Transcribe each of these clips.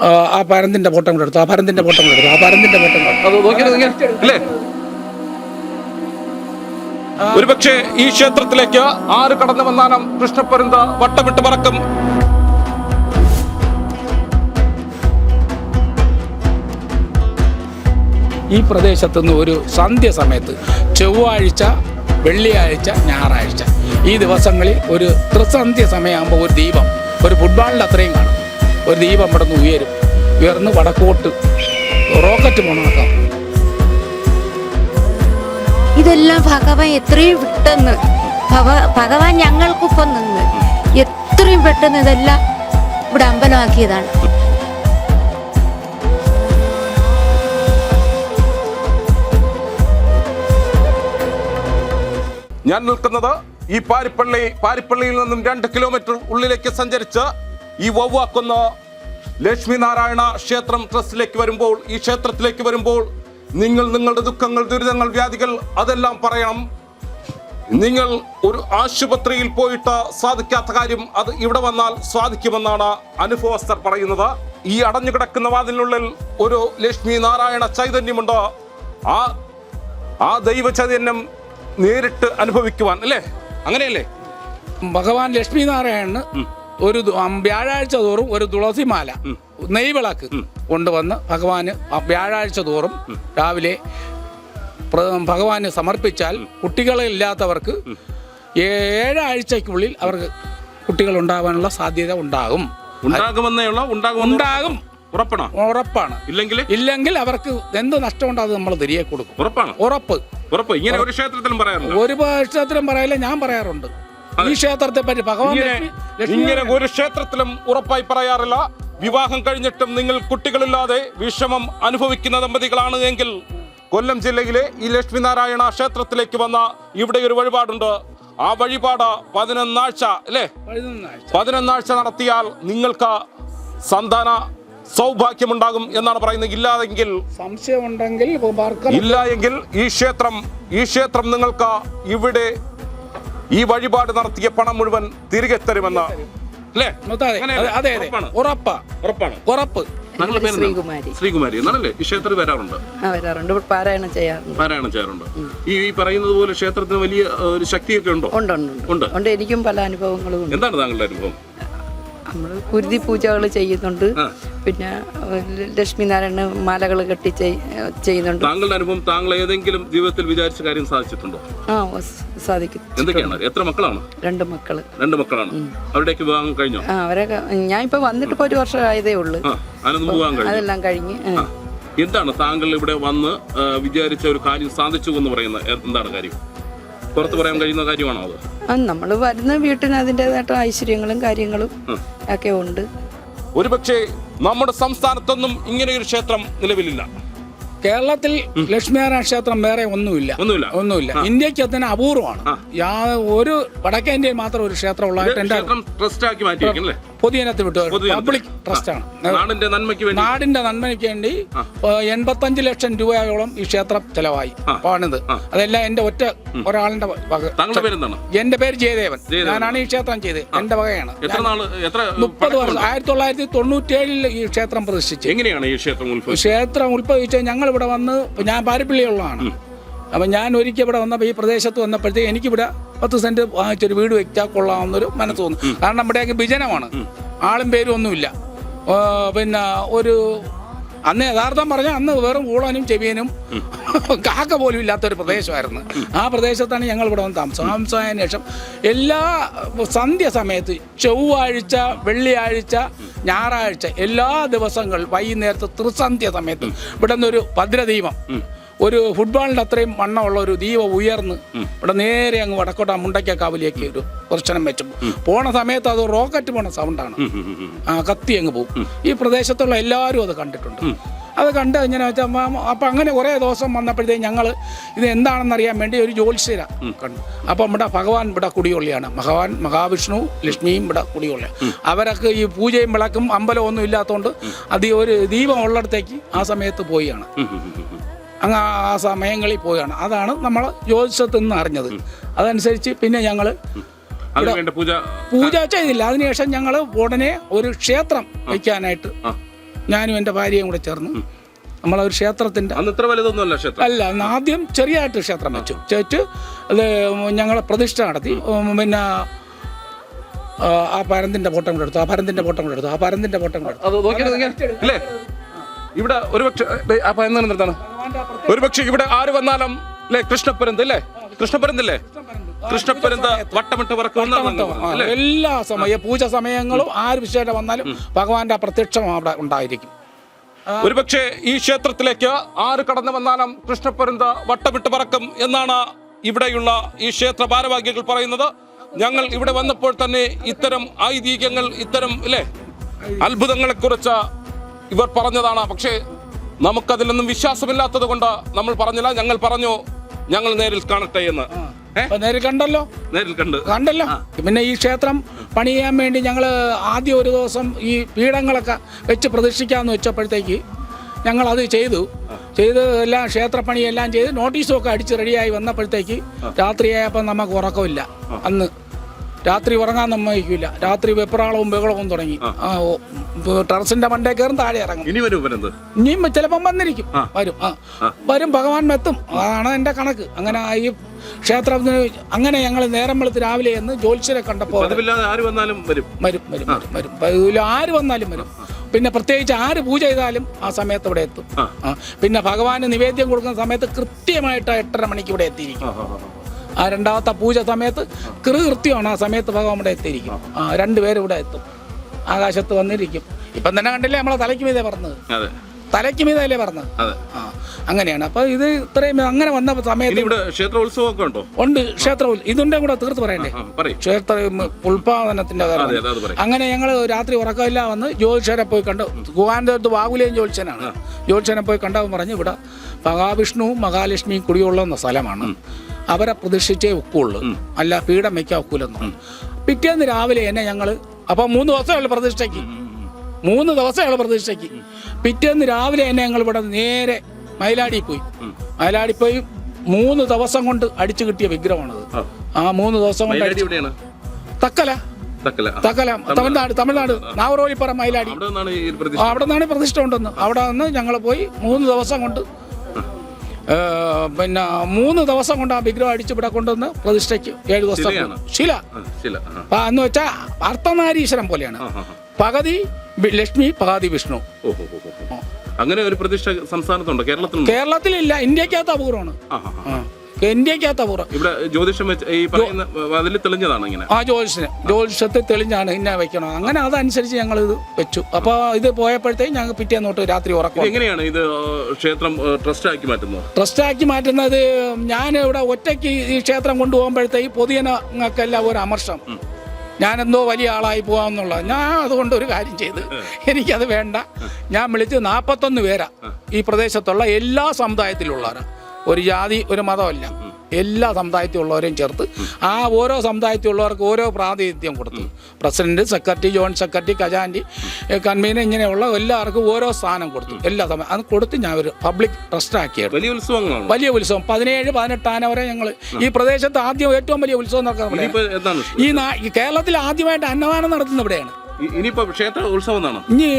ആ പരന്തിന്റെ ഫോട്ടോ കൂടെ എടുത്തു, ആ പരന്തിന്റെ ഫോട്ടോ കൂടെ എടുത്തു, ആ പരന്തിന്റെ ഫോട്ടോ അല്ലേ? ഒരുപക്ഷെ ഈ ക്ഷേത്രത്തിലേക്ക് ആര് കടന്നു വന്നാലും കൃഷ്ണപ്പരുന്ത വട്ടമിട്ട് പറക്കും. ഈ പ്രദേശത്തുനിന്ന് ഒരു സന്ധ്യ സമയത്ത് ചൊവ്വാഴ്ച, വെള്ളിയാഴ്ച, ഞായറാഴ്ച ഈ ദിവസങ്ങളിൽ ഒരു ത്രിസന്ധ്യ സമയമാകുമ്പോൾ ഒരു ദീപം, ഒരു ഫുട്ബോളിൻ്റെ അത്രയും കാണും, ഒരു ദീപം ഇവിടെ നിന്ന് ഉയർന്ന് വടക്കോട്ട് റോക്കറ്റ് പോണാക്കാം. ഇതെല്ലാം ഭഗവാൻ എത്രയും പെട്ടെന്ന് ഭഗവാൻ ഞങ്ങൾക്കൊപ്പം നിന്ന് എത്രയും പെട്ടെന്ന് ഇതെല്ലാം ഇവിടെ അമ്പലമാക്കിയതാണ്. ഞാൻ നിൽക്കുന്നത് ഈ പാരിപ്പള്ളിയിൽ നിന്നും 2 കിലോമീറ്റർ ഉള്ളിലേക്ക് സഞ്ചരിച്ച് ഈ വവ്വാക്കുന്ന ലക്ഷ്മി നാരായണ ക്ഷേത്രം ട്രസ്റ്റിലേക്ക് വരുമ്പോൾ, ഈ ക്ഷേത്രത്തിലേക്ക് വരുമ്പോൾ നിങ്ങൾ നിങ്ങളുടെ ദുഃഖങ്ങൾ, ദുരിതങ്ങൾ, വ്യാധികൾ അതെല്ലാം പറയാം. നിങ്ങൾ ഒരു ആശുപത്രിയിൽ പോയിട്ട് സാധിക്കാത്ത കാര്യം അത് ഇവിടെ വന്നാൽ സാധിക്കുമെന്നാണ് അനുഭവസ്ഥർ പറയുന്നത്. ഈ അടഞ്ഞു കിടക്കുന്ന വാതിലിനുള്ളിൽ ഒരു ലക്ഷ്മി നാരായണ ചൈതന്യമുണ്ട്. ആ ദൈവ ചൈതന്യം നേരിട്ട് അനുഭവിക്കുവാൻ, അല്ലേ? അങ്ങനെയല്ലേ? ഭഗവാൻ ലക്ഷ്മി നാരായണന് ഒരു വ്യാഴാഴ്ച തോറും ഒരു തുളസിമാല, നെയ്വിളക്ക് കൊണ്ടുവന്ന് ഭഗവാന് വ്യാഴാഴ്ച തോറും രാവിലെ ഭഗവാന് സമർപ്പിച്ചാൽ കുട്ടികളില്ലാത്തവർക്ക് 7 ആഴ്ചയ്ക്കുള്ളിൽ അവർക്ക് കുട്ടികൾ ഉണ്ടാവാനുള്ള സാധ്യത ഉണ്ടാകും. ഉണ്ടാകും, ഉറപ്പാണ്. ഇല്ലെങ്കിൽ അവർക്ക് എന്ത് നഷ്ടമുണ്ടോ അത് നമ്മൾ തിരികെ കൊടുക്കും. ഉറപ്പ്. ഇങ്ങനെ ഒരു ക്ഷേത്രത്തിലും പറയാറുണ്ട്? ഒരു ക്ഷേത്രത്തിലും പറയില്ല, ഞാൻ പറയാറുണ്ട് ഈ ക്ഷേത്രത്തെ പറ്റി. ഭഗവാൻ ഇങ്ങനെ ഒരു ക്ഷേത്രത്തിലും ഉറപ്പായി പറയാറില്ല. വിവാഹം കഴിഞ്ഞിട്ടും നിങ്ങൾ കുട്ടികളില്ലാതെ വിഷമം അനുഭവിക്കുന്ന ദമ്പതികളാണ് എങ്കിൽ കൊല്ലം ജില്ലയിലെ ഈ ലക്ഷ്മി നാരായണ ക്ഷേത്രത്തിലേക്ക് വന്ന ഇവിടെ ഒരു വഴിപാടുണ്ട്. ആ വഴിപാട് 11 ആഴ്ച, അല്ലേ? 11 ആഴ്ച നടത്തിയാൽ നിങ്ങൾക്ക് സന്താന സൗഭാഗ്യമുണ്ടാകും എന്നാണ് പറയുന്നത്. ഇല്ലാതെങ്കിൽ സംശയമുണ്ടെങ്കിൽ ഈ ക്ഷേത്രം നിങ്ങൾക്ക് ഇവിടെ ഈ വഴിപാട് നടത്തിയ പണം മുഴുവൻ തിരികെ തരുമെന്ന്, അല്ലേ? ഉറപ്പ്. ശ്രീകുമാരി എന്നാണല്ലേ? ഈ ക്ഷേത്രത്തിൽ വരാറുണ്ട്? പാരായണം ചെയ്യാറുണ്ട്. ഈ പറയുന്നത് പോലെ ക്ഷേത്രത്തിന് വലിയ ഒരു ശക്തിയൊക്കെ ഉണ്ടോ? ഉണ്ട്. എനിക്കും പല അനുഭവങ്ങളും ഉണ്ട്. എന്താണ് താങ്കളുടെ അനുഭവം? നമ്മൾ കുരുതി പൂജകൾ ചെയ്യുന്നുണ്ട്, പിന്നെ ലക്ഷ്മി നാരായണ മാലകൾ കെട്ടി ചെയ്യുന്നുണ്ട്. താങ്കളുടെ അനുഭവം, താങ്കൾ ഏതെങ്കിലും ജീവിതത്തിൽ വിചാരിച്ച കാര്യം സാധിച്ചിട്ടുണ്ടോ? സാധിക്കും. എന്തൊക്കെയാണ്? എത്ര മക്കളാണ്? 2 മക്കള്. 2 മക്കളാണ്. അവരുടെയൊക്കെ വിവാഹം കഴിഞ്ഞോ? അവരൊക്കെ ഞാൻ ഇപ്പൊ വന്നിട്ട് 1 വർഷം ആയതേ ഉള്ളൂ. അതെല്ലാം കഴിഞ്ഞ്. എന്താണ് താങ്കൾ ഇവിടെ വന്ന് വിചാരിച്ച ഒരു കാര്യം സാധിച്ചു എന്ന് പറയുന്നത്? എന്താണ് കാര്യം? പുറത്ത് പറയാൻ കഴിയുന്ന കാര്യമാണോ അത്? നമ്മൾ വരുന്ന വീട്ടിന് അതിൻ്റെതായിട്ട് ഐശ്വര്യങ്ങളും കാര്യങ്ങളും ഒക്കെ ഉണ്ട്. ഒരുപക്ഷെ നമ്മുടെ സംസ്ഥാനത്തൊന്നും ഇങ്ങനെ ഒരു ക്ഷേത്രം നിലവിലില്ല. കേരളത്തിൽ ലക്ഷ്മിനാരായണ ക്ഷേത്രം വേറെ ഒന്നുമില്ല. ഇന്ത്യക്ക് തന്നെ അപൂർവമാണ്. ഒരു വടക്കേ ഇന്ത്യയിൽ മാത്രം ഒരു ക്ഷേത്രം ഉള്ളതായിട്ട് പൊതുജനത്തിൽ വിട്ടു പബ്ലിക് ട്രസ്റ്റാണ്. നാടിന്റെ നന്മയ്ക്ക് വേണ്ടി 85 ലക്ഷം രൂപയോളം ഈ ക്ഷേത്രം ചെലവായി പണിത്. അതെല്ലാം എന്റെ ഒരാളിന്റെ വക. എന്റെ പേര് ജയദേവൻ. ഞാനാണ് ഈ ക്ഷേത്രം ചെയ്തത്. എന്റെ വകയാണ്. 30 വർഷം 1997 ഈ ക്ഷേത്രം പ്രതിഷ്ഠിച്ചു. എങ്ങനെയാണ് ഈ ക്ഷേത്രം ഉത്ഭവിച്ചത്? ഞങ്ങൾ ഇവിടെ വന്ന്, ഞാൻ പാരിപ്പള്ളിയുള്ളതാണ്. അപ്പം ഞാൻ ഒരിക്കൽ ഇവിടെ വന്നപ്പോൾ ഈ പ്രദേശത്ത് വന്നപ്പോഴത്തേക്ക് എനിക്കിവിടെ 10 സെന്റ് വാങ്ങിച്ചൊരു വീട് വെച്ചാൽ കൊള്ളാമെന്നൊരു മനസ്സ് തോന്നുന്നു. കാരണം ഇവിടെയൊക്കെ വിജനമാണ്, ആളും പേരും ഒന്നുമില്ല. പിന്നെ അന്ന് യഥാർത്ഥം പറഞ്ഞാൽ അന്ന് വെറും ഊളനും ചെവിയനും കാക്ക പോലും ഇല്ലാത്തൊരു പ്രദേശമായിരുന്നു. ആ പ്രദേശത്താണ് ഞങ്ങൾ ഇവിടെ വന്ന് താമസമായതിനു ശേഷം എല്ലാ സന്ധ്യ സമയത്ത് ചൊവ്വാഴ്ച, വെള്ളിയാഴ്ച, ഞായറാഴ്ച എല്ലാ ദിവസങ്ങൾ വൈകുന്നേരത്ത് ത്രിസന്ധ്യ സമയത്ത് ഇവിടെ നിന്നൊരു ഭദ്രദീപം, ഒരു ഫുട്ബോളിൻ്റെ അത്രയും വണ്ണമുള്ള ഒരു ദീപം ഉയർന്ന് ഇവിടെ നേരെ അങ്ങ് വടക്കോട്ട മുണ്ടയ്ക്കാവിലേക്ക് ഒരു പ്രശ്നം വെച്ചു പോണ സമയത്ത് അത് റോക്കറ്റ് പോണ സൗണ്ടാണ്. കത്തി അങ്ങ് പോകും. ഈ പ്രദേശത്തുള്ള എല്ലാവരും അത് കണ്ടിട്ടുണ്ട്. അത് കണ്ട് ഇങ്ങനെ വെച്ചാൽ അപ്പം അങ്ങനെ കുറേ ദിവസം വന്നപ്പോഴത്തേക്ക് ഞങ്ങൾ ഇത് എന്താണെന്നറിയാൻ വേണ്ടി ഒരു ജ്യോത്സ്യര കണ്ടു. അപ്പം ഇവിടെ ഭഗവാൻ ഇവിടെ കുടികൊള്ളിയാണ്. മഹാവിഷ്ണു, ലക്ഷ്മിയും ഇവിടെ കുടികൊള്ളിയാണ്. അവരൊക്കെ ഈ പൂജയും വിളക്കും അമ്പലം ഒന്നും ഇല്ലാത്തതുകൊണ്ട് അത് ഒരു ദീപം ഉള്ളിടത്തേക്ക് ആ സമയത്ത് പോയാണ്. അങ്ങ് ആ സമയങ്ങളിൽ പോയാണ്. അതാണ് നമ്മൾ ജ്യോതിഷത്തിൽ നിന്ന് അറിഞ്ഞത്. അതനുസരിച്ച് പിന്നെ ഞങ്ങൾ പൂജ ചെയ്തില്ല. അതിനുശേഷം ഞങ്ങൾ ഉടനെ ഒരു ക്ഷേത്രം വയ്ക്കാനായിട്ട് ഞാനും എൻ്റെ ഭാര്യയും കൂടെ ചേർന്ന് നമ്മളൊരു ക്ഷേത്രത്തിൻ്റെ അന്ന് ഇത്ര വലുതൊന്നുമല്ല ക്ഷേത്രം. അല്ല, അന്ന് ആദ്യം ചെറിയായിട്ട് ക്ഷേത്രം വെച്ചു അത് ഞങ്ങൾ പ്രതിഷ്ഠ നടത്തി. പിന്നെ ആ പരന്തിൻ്റെ ഫോട്ടോ കൂടെ എടുത്തു, ആ പരന്തിൻ്റെ ഫോട്ടോ കൂടെ എടുത്തു, ആ പരന്തിൻ്റെ ഫോട്ടോ കൂടെ എടുത്തു. അത് നോക്കിയാൽ അല്ലേ ഇവിടെ ഒരുപക്ഷെ എന്താണ് ഒരുപക്ഷെ ഇവിടെ ആര് വന്നാലും അല്ലേ കൃഷ്ണപ്പരന്ത് അല്ലേ കൃഷ്ണപ്പരന്തല്ലേ കൃഷ്ണപ്പരന്ത് വട്ടമിട്ട് പറക്കുന്ന എല്ലാ സമയം പൂജ സമയങ്ങളും ആര് വിശേഷം വന്നാലും ഭഗവാന്റെ പ്രത്യക്ഷം അവിടെ ഉണ്ടായിരിക്കും. ഒരുപക്ഷെ ഈ ക്ഷേത്രത്തിലേക്ക് ആര് കടന്നു വന്നാലും കൃഷ്ണപ്പരന്ത് വട്ടമിട്ട് പറക്കും എന്നാണ് ഇവിടെയുള്ള ഈ ക്ഷേത്ര ഭാരവാഹികൾ പറയുന്നത്. ഞങ്ങൾ ഇവിടെ വന്നപ്പോൾ തന്നെ ഇത്തരം ഐതിഹ്യങ്ങൾ, ഇത്തരം അല്ലേ അത്ഭുതങ്ങളെ കുറിച്ച് ഇവർ പറഞ്ഞതാണ്. പക്ഷേ നമുക്കതിലൊന്നും വിശ്വാസമില്ലാത്തത് കൊണ്ട് നമ്മൾ പറഞ്ഞില്ല. ഞങ്ങൾ പറഞ്ഞു ഞങ്ങൾ നേരിൽ കാണട്ടെ എന്ന്. നേരിൽ കണ്ടല്ലോ, നേരിൽ കണ്ടല്ലോ. പിന്നെ ഈ ക്ഷേത്രം പണിയാൻ വേണ്ടി ഞങ്ങൾ ആദ്യം ഒരു ദിവസം ഈ പീഠങ്ങളൊക്കെ വെച്ച് പ്രതിഷ്ഠിക്കാമെന്ന് വെച്ചപ്പോഴത്തേക്ക് ഞങ്ങൾ അത് ചെയ്ത് എല്ലാം ക്ഷേത്രപ്പണിയെല്ലാം ചെയ്ത് നോട്ടീസും ഒക്കെ അടിച്ച് റെഡിയായി വന്നപ്പോഴത്തേക്ക് രാത്രിയായപ്പോൾ നമുക്ക് ഉറക്കമില്ല. അന്ന് രാത്രി ഉറങ്ങാൻ സമ്മതിക്കില്ല. രാത്രി വെപ്രാളവും ബഹളവും തുടങ്ങി. ടെറസിന്റെ മണ്ടേ കയറും, താഴെ ഇറങ്ങും. ഇനിയും ചിലപ്പം വന്നിരിക്കും, വരും ഭഗവാൻ എത്തും. അതാണ് എൻ്റെ കണക്ക്. അങ്ങനെ ഈ ക്ഷേത്രത്തിന് അങ്ങനെ ഞങ്ങൾ നേരം വെളുത്ത് രാവിലെ എന്ന് ജ്യോത്സ്യരെ കണ്ടപ്പോൾ ആര് വന്നാലും വരും. ആര് വന്നാലും വരും. പിന്നെ പ്രത്യേകിച്ച് ആര് പൂജ ചെയ്താലും ആ സമയത്ത് ഇവിടെ എത്തും. പിന്നെ ഭഗവാന് നിവേദ്യം കൊടുക്കുന്ന സമയത്ത് കൃത്യമായിട്ട് 8:30 മണിക്ക് ഇവിടെ എത്തിയിരിക്കും. ആ രണ്ടാമത്തെ പൂജ സമയത്ത് കൃത്യമാണ്. ആ സമയത്ത് ഭഗവാൻ ഇവിടെ എത്തിയിരിക്കും. 2 പേര് ഇവിടെ എത്തും, ആകാശത്ത് വന്നിരിക്കും. ഇപ്പം തന്നെ കണ്ടില്ലേ നമ്മളെ തലയ്ക്ക് മീതെ പറഞ്ഞത്, തലയ്ക്ക് മീതല്ലേ പറഞ്ഞത്. അങ്ങനെയാണ്. അപ്പൊ ഇത് ഇത്രയും അങ്ങനെ വന്ന സമയത്ത് ക്ഷേത്രോത്സവമൊക്കെ ഉണ്ട്. ഇതിന്റെ കൂടെ തീർത്ത് പറയണ്ടേ, ക്ഷേത്ര ഉത്പാദനത്തിന്റെ കാര്യം. അങ്ങനെ ഞങ്ങൾ രാത്രി ഉറക്കമില്ല വന്ന് ജ്യോത്സ്യനെ പോയി കണ്ടു. ഗുഹാന്റെ വാകുലയും ജ്യോത്സ്യനാണ്. ജ്യോത്സ്യനെ പോയി കണ്ടവൻ പറഞ്ഞു ഇവിടെ മഹാവിഷ്ണുവും മഹാലക്ഷ്മിയും കുടികൊള്ളുന്ന സ്ഥലമാണ്, അവരെ പ്രതിഷ്ഠിച്ചേ ഒക്കുള്ളൂ, അല്ല പീഠം വയ്ക്കാൻ ഒക്കൂലെന്ന്. പിറ്റേന്ന് രാവിലെ തന്നെ ഞങ്ങൾ അപ്പം 3 ദിവസമുള്ള പ്രതിഷ്ഠയ്ക്ക് 3 ദിവസമുള്ള പ്രതിഷ്ഠയ്ക്ക് പിറ്റേന്ന് രാവിലെ തന്നെ ഞങ്ങൾ ഇവിടെ നേരെ മയിലാടി പോയി. 3 ദിവസം കൊണ്ട് അടിച്ചു കിട്ടിയ വിഗ്രഹമാണത്. ആ 3 ദിവസം കൊണ്ട് തക്കല തമിഴ്നാട് നാവറോളിപ്പുറം മയിലാടി, അവിടെ നിന്നാണ് പ്രതിഷ്ഠ ഉണ്ടെന്ന്. അവിടെ നിന്ന് ഞങ്ങൾ പോയി 3 ദിവസം കൊണ്ട് പിന്നെ 3 ദിവസം കൊണ്ട് ആ വിഗ്രഹം അടിച്ച് ഇവിടെ കൊണ്ടുവന്ന് പ്രതിഷ്ഠയ്ക്ക് 7 ദിവസം ശില എന്ന് വെച്ചാൽ അർദ്ധനാരീശ്വരം പോലെയാണ്. പകുതി ലക്ഷ്മി, പകുതി വിഷ്ണു. അങ്ങനെ ഒരു പ്രതിഷ്ഠ സംസ്ഥാനത്തുണ്ടോ? കേരളത്തിലില്ല, ഇന്ത്യക്കകത്ത് അപൂർവമാണ്. ഇന്ത്യക്കകത്ത് അപൂർവം. ഇവിടെ ജ്യോതിഷം തെളിഞ്ഞതാണ് ഇങ്ങനെ. ആ ജ്യോതിഷത്തിൽ തെളിഞ്ഞാണ് ഇന്ന വെക്കണം. അങ്ങനെ അതനുസരിച്ച് ഞങ്ങൾ ഇത് വെച്ചു. അപ്പൊ ഇത് പോയപ്പോഴത്തേക്ക് ഞങ്ങൾ പിറ്റേന്നോട്ട് രാത്രി ഉറക്കം. എങ്ങനെയാണ് ഇത് ക്ഷേത്രം ട്രസ്റ്റ് ആക്കി മാറ്റുന്നത്? ഞാൻ ഇവിടെ ഒറ്റയ്ക്ക് ഈ ക്ഷേത്രം കൊണ്ടുപോകുമ്പോഴത്തേക്ക് പൊതുജനങ്ങൾക്കെല്ലാം ഒരു അമർഷം, ഞാനെന്തോ വലിയ ആളായി പോകാമെന്നുള്ള. ഞാൻ അതുകൊണ്ട് ഒരു കാര്യം ചെയ്ത് എനിക്കത് വേണ്ട. ഞാൻ വിളിച്ച് 41 പേരാ ഈ പ്രദേശത്തുള്ള എല്ലാ സമുദായത്തിലുള്ളവരാ. ഒരു ജാതി ഒരു മതമല്ല, എല്ലാ സമുദായത്തിലുള്ളവരെയും ചേർത്ത് ആ ഓരോ സമുദായത്തിലുള്ളവർക്ക് ഓരോ പ്രാതിനിധ്യം കൊടുത്തു. പ്രസിഡന്റ്, സെക്രട്ടറി, ജോയിന്റ് സെക്രട്ടറി, ഖജാൻജി, കൺവീനർ, ഇങ്ങനെയുള്ള എല്ലാവർക്കും ഓരോ സ്ഥാനം കൊടുത്തു. എല്ലാ സമയം അത് കൊടുത്ത് ഞാൻ ഒരു പബ്ലിക് ട്രസ്റ്റ് ആക്കിയത്. വലിയ ഉത്സവം 17-18 ആന വരെ ഞങ്ങൾ ഈ പ്രദേശത്ത് ആദ്യം ഏറ്റവും വലിയ ഉത്സവം നടക്കുന്നത്. ഈ കേരളത്തിൽ ആദ്യമായിട്ട് അന്നദാനം നടത്തുന്ന ഇവിടെയാണ്. ഇനിയിപ്പോ ക്ഷേത്ര ഉത്സവം ഇനി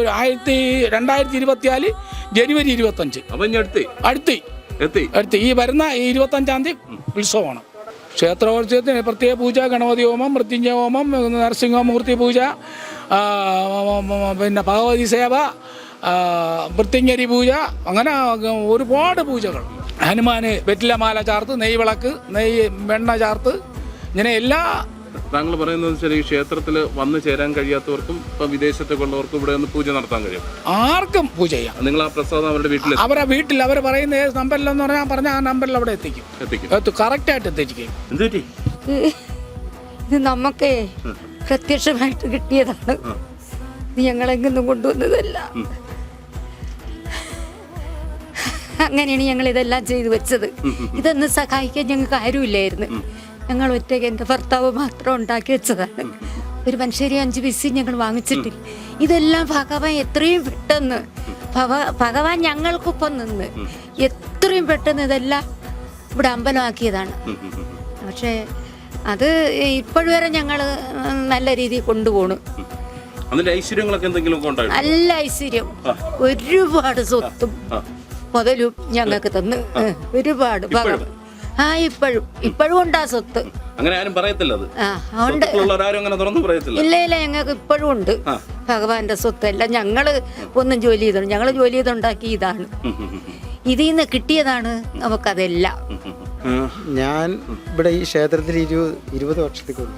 2024 ജനുവരി 25 അടുത്ത് ഈ വരുന്ന 25-ാം തീയതി ഉത്സവമാണ്. ക്ഷേത്രോത്സവത്തിന് പ്രത്യേക പൂജ, ഗണപതി ഹോമം, മൃത്യുഞ്ജയ ഹോമം, നരസിംഹമൂർത്തി പൂജ, പിന്നെ ഭഗവതി സേവ, മൃത്യുഞ്ജരി പൂജ, അങ്ങനെ ഒരുപാട് പൂജകൾ. ഹനുമാന് വെറ്റിലമാല ചാർത്ത്, നെയ് വിളക്ക്, വെണ്ണ ചാർത്ത്, ഇങ്ങനെ എല്ലാ. താങ്കൾ പറയുന്നത് ഈ ക്ഷേത്രത്തിൽ വന്നു ചേരാൻ കഴിയാത്തവർക്കും ഇപ്പം വിദേശത്തൊക്കെ ഉള്ളവർക്കും ഇവിടെ ഒന്ന് പൂജ നടത്താൻ കഴിയും. ആർക്കും പൂജ ചെയ്യാം. നിങ്ങൾ ആ പ്രസാദം അവരുടെ വീട്ടിൽ അവർ പറയുന്ന ഏത് നമ്പറിലെന്ന് പറഞ്ഞ ആ നമ്പറിൽ അവിടെ എത്തിക്കും. കറക്റ്റായിട്ട് എത്തിക്കും. ഇത് നമുക്ക് പ്രത്യക്ഷമായിട്ട് കിട്ടിയതാണ്. ഞങ്ങളെങ്ങൊന്നും കൊണ്ടുവന്നതല്ല. അങ്ങനെയാണ് ഞങ്ങൾ ഇതെല്ലാം ചെയ്തു വെച്ചത്. ഇതൊന്നും സഹായിക്കാൻ ഞങ്ങൾക്ക് ആരുമില്ലായിരുന്നു. ഞങ്ങൾ ഒറ്റയ്ക്ക് എൻ്റെ ഭർത്താവ് മാത്രം ഉണ്ടാക്കി വെച്ചതാണ്. ഒരു മനുഷ്യരെ 5 പൈസ ഞങ്ങൾ വാങ്ങിച്ചിട്ടില്ല. ഇതെല്ലാം ഭഗവാൻ എത്രയും പെട്ടെന്ന് ഭഗവാൻ ഞങ്ങൾക്കൊപ്പം നിന്ന് എത്രയും പെട്ടെന്ന് ഇതെല്ലാം ഇവിടെ അമ്പലമാക്കിയതാണ്. പക്ഷേ അത് ഇപ്പോഴും വരെ ഞങ്ങൾ നല്ല രീതിയിൽ കൊണ്ടുപോകണം. അതിന്റെ ഐശ്വര്യങ്ങളൊക്കെ എന്തെങ്കിലും ഉണ്ടായിരുന്നു? നല്ല ഐശ്വര്യം, ഒരുപാട് സ്വത്തും മുതലും ഞങ്ങൾക്ക് തന്ന് ഒരുപാട് ഇപ്പോഴും ഉണ്ട് ആ സ്വത്ത്. അങ്ങനെ ആരും പറയത്തില്ല അത്. ഉണ്ട്. അങ്ങനെ തുറന്നു പറയത്തില്ല. ഇല്ല ഞങ്ങൾക്ക് ഇപ്പോഴും ഉണ്ട് ഭഗവാന്റെ സ്വത്തല്ല. ഞങ്ങള് ഒന്നും ജോലി ചെയ്തു, ഞങ്ങള് ജോലി ചെയ്തുണ്ടാക്കി ഇതാണ്, ഇതിൽ നിന്ന് കിട്ടിയതാണ് നമുക്കതെല്ലാം. ഞാൻ ഇവിടെ ഈ ക്ഷേത്രത്തിൽ 20 വർഷത്തേക്കുള്ളൂ.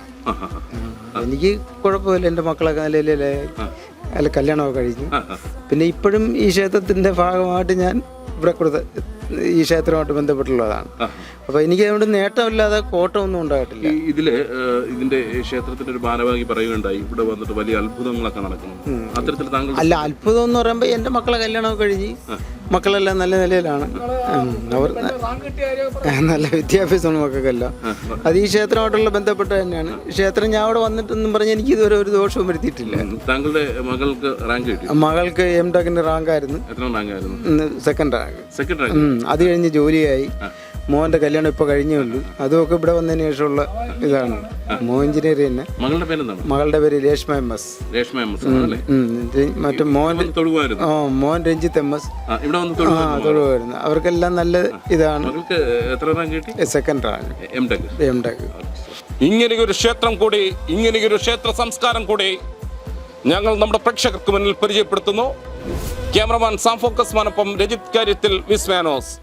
എനിക്ക് കുഴപ്പമില്ല, എൻ്റെ മക്കളൊക്കെ നല്ല കല്യാണമൊക്കെ കഴിഞ്ഞു. പിന്നെ ഇപ്പോഴും ഈ ക്ഷേത്രത്തിൻ്റെ ഭാഗമായിട്ട് ഞാൻ ഇവിടെ ഈ ക്ഷേത്രമായിട്ട് ബന്ധപ്പെട്ടുള്ളതാണ്. അപ്പൊ എനിക്ക് അതുകൊണ്ട് നേട്ടമില്ലാതെ കോട്ടമൊന്നും ഉണ്ടായിട്ടില്ല. ഇതിന്റെ ക്ഷേത്രത്തിന്റെ ഒരു ഭാരവാഹി പറയുകയുണ്ടായി ഇവിടെ വന്നിട്ട് വലിയ അത്ഭുതങ്ങളൊക്കെ നടക്കുന്നു. അത്തരത്തിൽ താങ്കൾ? അല്ല, അത്ഭുതം എന്ന് പറയുമ്പോൾ എൻ്റെ മക്കളെ കല്യാണമൊക്കെ കഴിഞ്ഞ് മക്കളെല്ലാം നല്ല നിലയിലാണ്. അവർ നല്ല വിദ്യാഭ്യാസമാണ് മക്കൾക്കെല്ലാം. അത് ഈ ക്ഷേത്രമായിട്ടുള്ള ബന്ധപ്പെട്ട് തന്നെയാണ്. ക്ഷേത്രം ഞാൻ അവിടെ വന്നിട്ടെന്നും പറഞ്ഞ് എനിക്ക് ഇതുവരെ ഒരു ദോഷവും വരുത്തിയിട്ടില്ല. താങ്കളുടെ മകൾക്ക് റാങ്ക് കിട്ടി? മകൾക്ക് M.Tech റാങ്ക് ആയിരുന്നു. എത്ര റാങ്ക് ആയിരുന്നു? Second rank. അത് കഴിഞ്ഞ് ജോലിയായി. മോന്റെ കല്യാണം ഇപ്പൊ കഴിഞ്ഞേ ഉള്ളൂ. അതുമൊക്കെ ഇവിടെ വന്നതിന് ശേഷമുള്ള ഇതാണ്. മോൻ എഞ്ചിനീയർ തന്നെ. മകളുടെ പേര് എന്താണ്? മകളുടെ പേര് രേഷ്മ MS. മറ്റേ മോൻ രഞ്ജിത്ത് MS. തൊടുവായിരുന്നു. അവർക്കെല്ലാം നല്ല ഇതാണ്. Second rank M.Tech. ഇങ്ങനെയൊരു ക്ഷേത്രം കൂടി, ഇങ്ങനെയൊരു ക്ഷേത്ര സംസ്കാരം കൂടി ഞങ്ങൾ നമ്മുടെ പ്രേക്ഷകർക്ക് മുന്നിൽ പരിചയപ്പെടുത്തുന്നു. ക്യാമറമാൻ സാം ഫോക്കസ് മാനൊപ്പം രജിത് കാര്യത്തിൽ, വിസ്മാനോസ്.